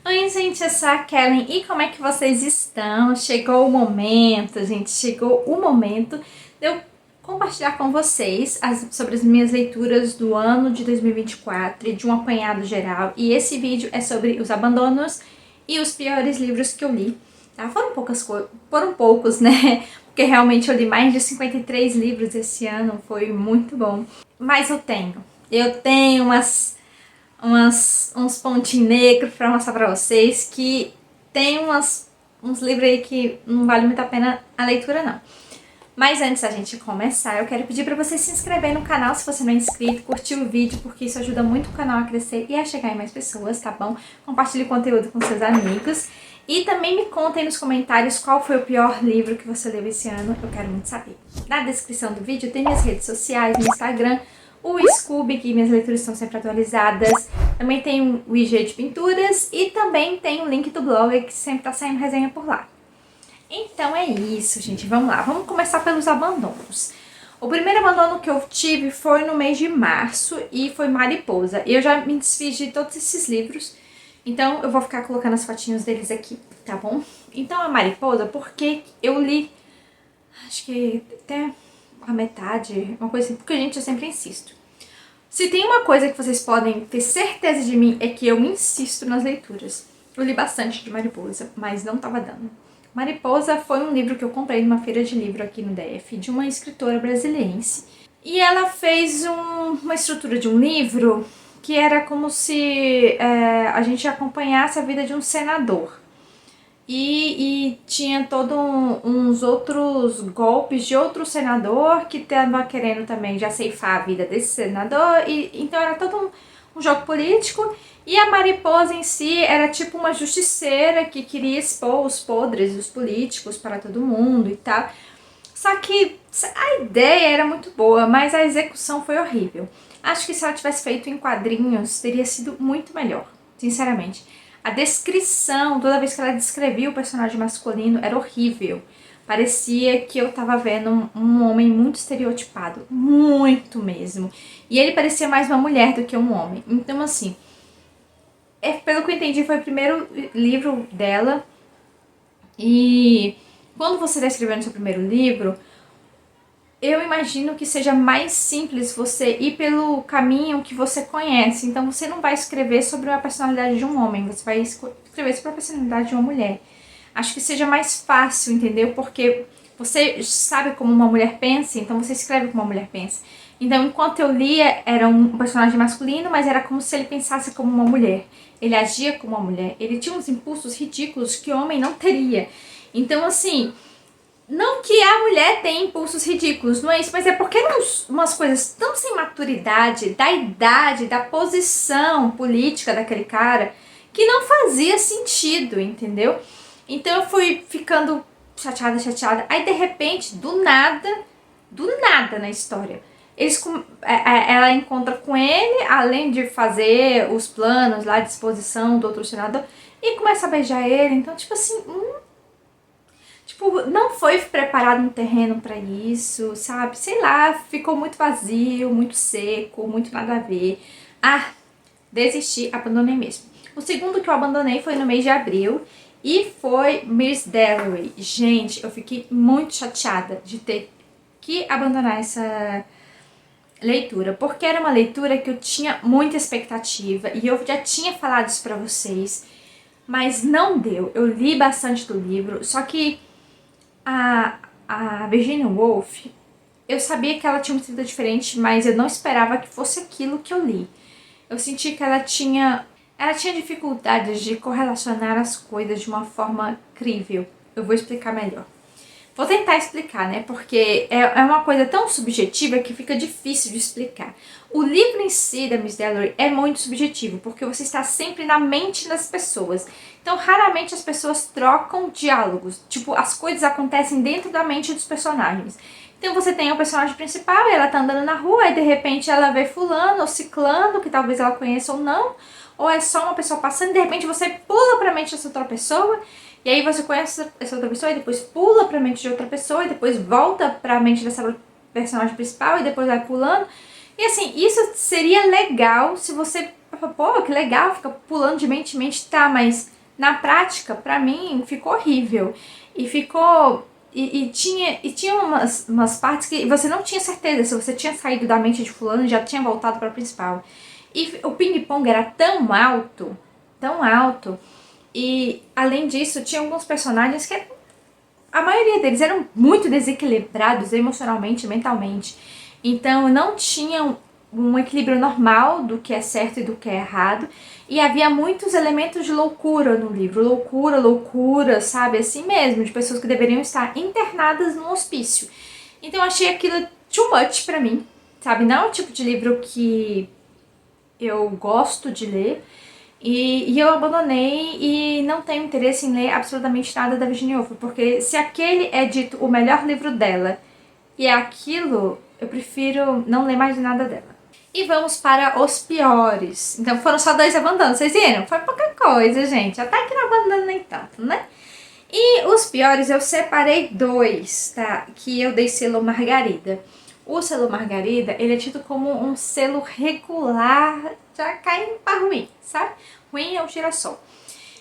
Oi, gente, eu sou a Kellen e como é que vocês estão? Chegou o momento, gente, chegou o momento de eu compartilhar com vocês sobre as minhas leituras do ano de 2024 e de um apanhado geral. E esse vídeo é sobre os abandonos e os piores livros que eu li, tá? Foram poucos, né? Porque realmente eu li mais de 53 livros esse ano, foi muito bom. Mas eu tenho uns pontinhos negros pra mostrar pra vocês que tem uns livros aí que não vale muito a pena a leitura, não. Mas antes da gente começar, eu quero pedir pra você se inscrever no canal se você não é inscrito, curtir o vídeo, porque isso ajuda muito o canal a crescer e a chegar em mais pessoas, tá bom? Compartilhe o conteúdo com seus amigos. E também me contem nos comentários qual foi o pior livro que você leu esse ano, eu quero muito saber. Na descrição do vídeo tem minhas redes sociais, meu Instagram, o Scooby, que minhas leituras estão sempre atualizadas. Também tem o IG de pinturas e também tem o link do blog, que sempre tá saindo resenha por lá. Então é isso, gente. Vamos lá. Vamos começar pelos abandonos. O primeiro abandono que eu tive foi no mês de março e foi Mariposa. Eu já me desfiz de todos esses livros, então eu vou ficar colocando as fotinhos deles aqui, tá bom? Então a Mariposa, porque eu li, acho que até a metade, uma coisa assim, porque, gente, eu sempre insisto. Se tem uma coisa que vocês podem ter certeza de mim é que eu insisto nas leituras. Eu li bastante de Mariposa, mas não tava dando. Mariposa foi um livro que eu comprei numa feira de livro aqui no DF, de uma escritora brasiliense. E ela fez uma estrutura de um livro que era como se a gente acompanhasse a vida de um senador. E tinha todos uns outros golpes de outro senador que estava querendo também já ceifar a vida desse senador. Então era todo um jogo político. E a Mariposa em si era tipo uma justiceira que queria expor os podres dos políticos para todo mundo e tal. Só que a ideia era muito boa, mas a execução foi horrível. Acho que se ela tivesse feito em quadrinhos, teria sido muito melhor, sinceramente. A descrição, toda vez que ela descrevia o personagem masculino, era horrível. Parecia que eu tava vendo um homem muito estereotipado, muito mesmo. E ele parecia mais uma mulher do que um homem. Então, assim, pelo que eu entendi, foi o primeiro livro dela. E quando você está escrevendo seu primeiro livro, eu imagino que seja mais simples você ir pelo caminho que você conhece. Então você não vai escrever sobre a personalidade de um homem, você vai escrever sobre a personalidade de uma mulher. Acho que seja mais fácil, entendeu? Porque você sabe como uma mulher pensa, então você escreve como uma mulher pensa. Então, enquanto eu lia, era um personagem masculino, mas era como se ele pensasse como uma mulher. Ele agia como uma mulher. Ele tinha uns impulsos ridículos que o homem não teria. Então, assim, não que a mulher tenha impulsos ridículos, não é isso, mas é porque eram umas coisas tão sem maturidade, da idade, da posição política daquele cara, que não fazia sentido, entendeu? Então eu fui ficando chateada. Aí, de repente, do nada na história, ela encontra com ele, além de fazer os planos lá de exposição do outro senador, e começa a beijar ele. Então, tipo assim, não foi preparado um terreno pra isso, sabe? Sei lá, ficou muito vazio, muito seco, muito nada a ver. Desisti, abandonei mesmo. O segundo que eu abandonei foi no mês de abril e foi Miss Dalloway. Gente, eu fiquei muito chateada de ter que abandonar essa leitura, porque era uma leitura que eu tinha muita expectativa e eu já tinha falado isso pra vocês, mas não deu. Eu li bastante do livro, só que a Virginia Woolf, eu sabia que ela tinha uma escrita diferente, mas eu não esperava que fosse aquilo que eu li. Eu senti que ela tinha dificuldades de correlacionar as coisas de uma forma crível. Eu vou explicar melhor. Vou tentar explicar, né? Porque é uma coisa tão subjetiva que fica difícil de explicar. O livro em si da Miss Dalloway é muito subjetivo, porque você está sempre na mente das pessoas. Então, raramente as pessoas trocam diálogos. Tipo, as coisas acontecem dentro da mente dos personagens. Então, você tem o personagem principal e ela tá andando na rua e de repente ela vê fulano ou ciclano, que talvez ela conheça ou não. Ou é só uma pessoa passando e de repente você pula pra mente dessa outra pessoa. E aí você conhece essa outra pessoa e depois pula pra mente de outra pessoa e depois volta pra mente dessa personagem principal e depois vai pulando. E assim, isso seria legal se você... Pô, que legal, fica pulando de mente em mente, tá, mas na prática, pra mim, ficou horrível. E ficou... tinha umas partes que você não tinha certeza se você tinha saído da mente de fulano e já tinha voltado para a principal. E o ping-pong era tão alto, e além disso, tinha alguns personagens que a maioria deles eram muito desequilibrados emocionalmente, mentalmente. Então não tinham um equilíbrio normal do que é certo e do que é errado. E havia muitos elementos de loucura no livro. Loucura, sabe? Assim mesmo, de pessoas que deveriam estar internadas num hospício. Então eu achei aquilo too much pra mim, sabe? Não é o tipo de livro que eu gosto de ler. E eu abandonei e não tenho interesse em ler absolutamente nada da Virginia Woolf, porque se aquele é dito o melhor livro dela e é aquilo, eu prefiro não ler mais nada dela. E vamos para os piores. Então foram só 2 abandonos, vocês viram? Foi pouca coisa, gente. Até que não abandono nem tanto, né? E os piores eu separei 2, tá? Que eu dei selo Margarida. O selo Margarida, ele é tido como um selo regular, já cai para ruim, sabe? Ruim é o girassol.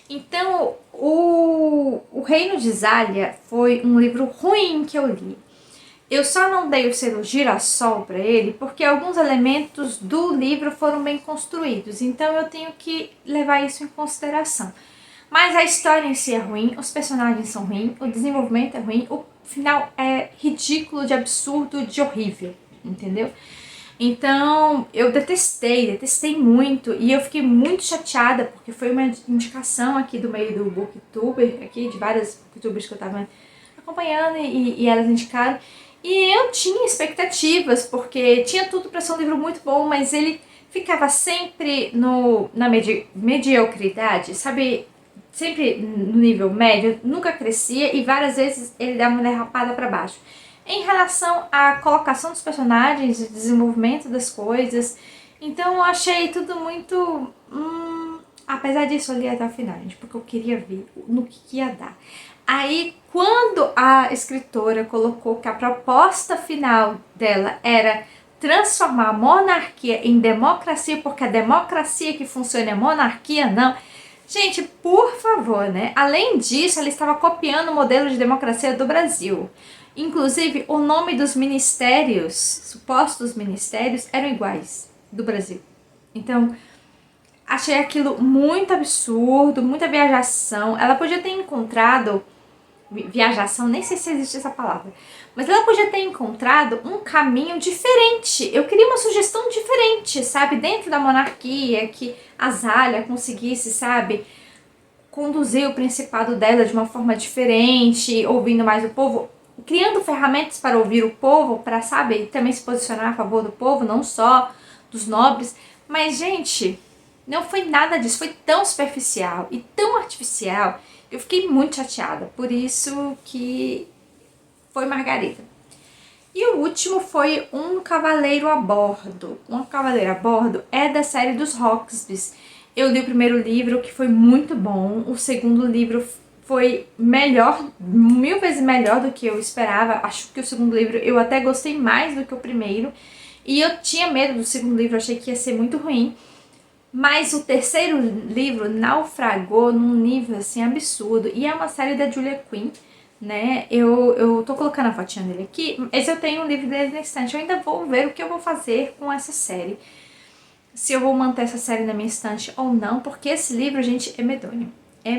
Então, o Reino de Zália foi um livro ruim que eu li. Eu só não dei o selo girassol para ele porque alguns elementos do livro foram bem construídos, então eu tenho que levar isso em consideração. Mas a história em si é ruim, os personagens são ruins, o desenvolvimento é ruim, o final é ridículo, de absurdo, de horrível, entendeu? Então eu detestei muito e eu fiquei muito chateada porque foi uma indicação aqui do meio do Booktuber, aqui de várias Booktubers que eu tava acompanhando e elas indicaram. E eu tinha expectativas, porque tinha tudo para ser um livro muito bom, mas ele ficava sempre na mediocridade, sabe? Sempre no nível médio, nunca crescia e várias vezes ele dava uma derrapada para baixo. Em relação à colocação dos personagens, o desenvolvimento das coisas, então eu achei tudo muito... apesar disso eu li até o final, gente, porque eu queria ver no que ia dar. Aí, quando a escritora colocou que a proposta final dela era transformar a monarquia em democracia, porque a democracia que funciona é monarquia, não. Gente, por favor, né? Além disso, ela estava copiando o modelo de democracia do Brasil. Inclusive, o nome dos ministérios, supostos ministérios, eram iguais do Brasil. Então, achei aquilo muito absurdo, muita viajação. Ela podia ter encontrado... viajação, nem sei se existe essa palavra, mas ela podia ter encontrado um caminho diferente. Eu queria uma sugestão diferente, sabe, dentro da monarquia, que a Zália conseguisse, sabe, conduzir o principado dela de uma forma diferente, ouvindo mais o povo, criando ferramentas para ouvir o povo, para, sabe, também se posicionar a favor do povo, não só dos nobres. Mas, gente, não foi nada disso, foi tão superficial e tão artificial. Eu fiquei muito chateada, por isso que foi Margarida. E o último foi Um Cavaleiro a Bordo. Um Cavaleiro a Bordo é da série dos Roxbys. Eu li o primeiro livro, que foi muito bom. O segundo livro foi melhor, 1000 vezes melhor do que eu esperava. Acho que o segundo livro eu até gostei mais do que o primeiro. E eu tinha medo do segundo livro, achei que ia ser muito ruim. Mas o terceiro livro naufragou num nível assim absurdo. E é uma série da Julia Quinn, né? Eu tô colocando a fotinha dele aqui. Esse eu tenho um livro dele na estante. Eu ainda vou ver o que eu vou fazer com essa série. Se eu vou manter essa série na minha estante ou não. Porque esse livro, gente, é medonho. É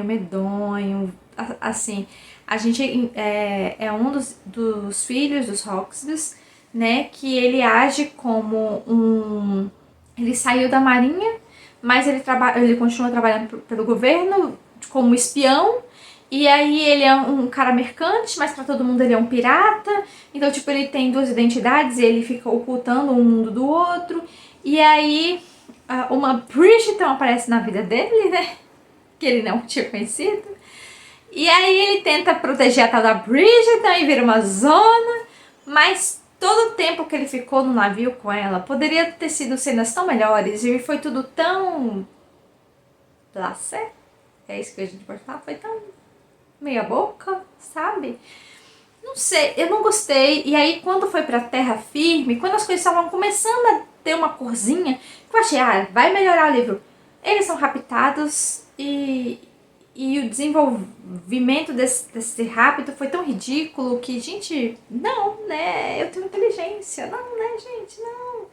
medonho. Assim, a gente é um dos filhos dos Roxbys, né? Que ele age como um... Ele saiu da marinha, mas ele continua trabalhando pelo governo como espião. E aí ele é um cara mercante, mas pra todo mundo ele é um pirata. Então, tipo, ele tem 2 identidades e ele fica ocultando um mundo do outro. E aí uma Bridgerton aparece na vida dele, né? Que ele não tinha conhecido. E aí ele tenta proteger a tal da Bridgerton e vira uma zona. Mas todo o tempo que ele ficou no navio com ela poderia ter sido cenas tão melhores e foi tudo tão... placé? É isso que a gente pode falar? Foi tão meia boca, sabe? Não sei, eu não gostei. E aí quando foi pra terra firme, quando as coisas estavam começando a ter uma corzinha, eu achei, vai melhorar o livro. Eles são raptados e o desenvolvimento desse rápido foi tão ridículo que, gente, não, né? Eu tenho inteligência. Não, né, gente? Não.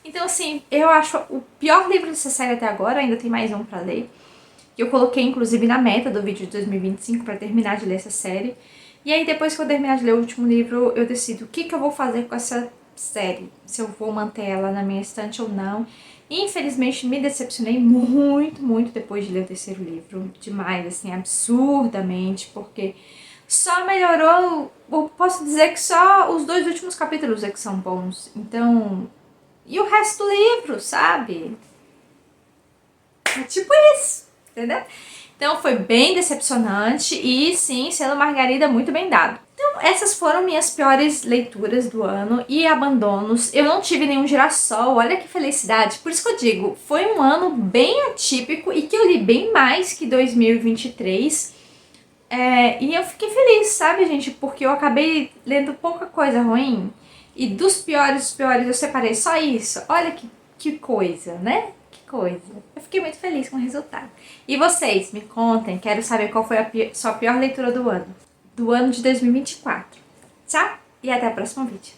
Então, assim, eu acho o pior livro dessa série até agora. Ainda tem mais um pra ler. Que eu coloquei, inclusive, na meta do vídeo de 2025 pra terminar de ler essa série. E aí, depois que eu terminar de ler o último livro, eu decido o que eu vou fazer com essa série. Se eu vou manter ela na minha estante ou não. Infelizmente, me decepcionei muito, muito depois de ler o terceiro livro. Demais, assim, absurdamente, porque só melhorou. Eu posso dizer que só os 2 últimos capítulos é que são bons. Então. E o resto do livro, sabe? É tipo isso, entendeu? Então foi bem decepcionante e sim, selo Margarida muito bem dado. Então essas foram minhas piores leituras do ano e abandonos. Eu não tive nenhum girassol, olha que felicidade. Por isso que eu digo, foi um ano bem atípico e que eu li bem mais que 2023. E eu fiquei feliz, sabe, gente? Porque eu acabei lendo pouca coisa ruim. E dos piores eu separei só isso. Olha que coisa, né? Que coisa. Eu fiquei muito feliz com o resultado. E vocês, me contem. Quero saber qual foi a sua pior leitura do ano. Do ano de 2024. Tchau e até o próximo vídeo.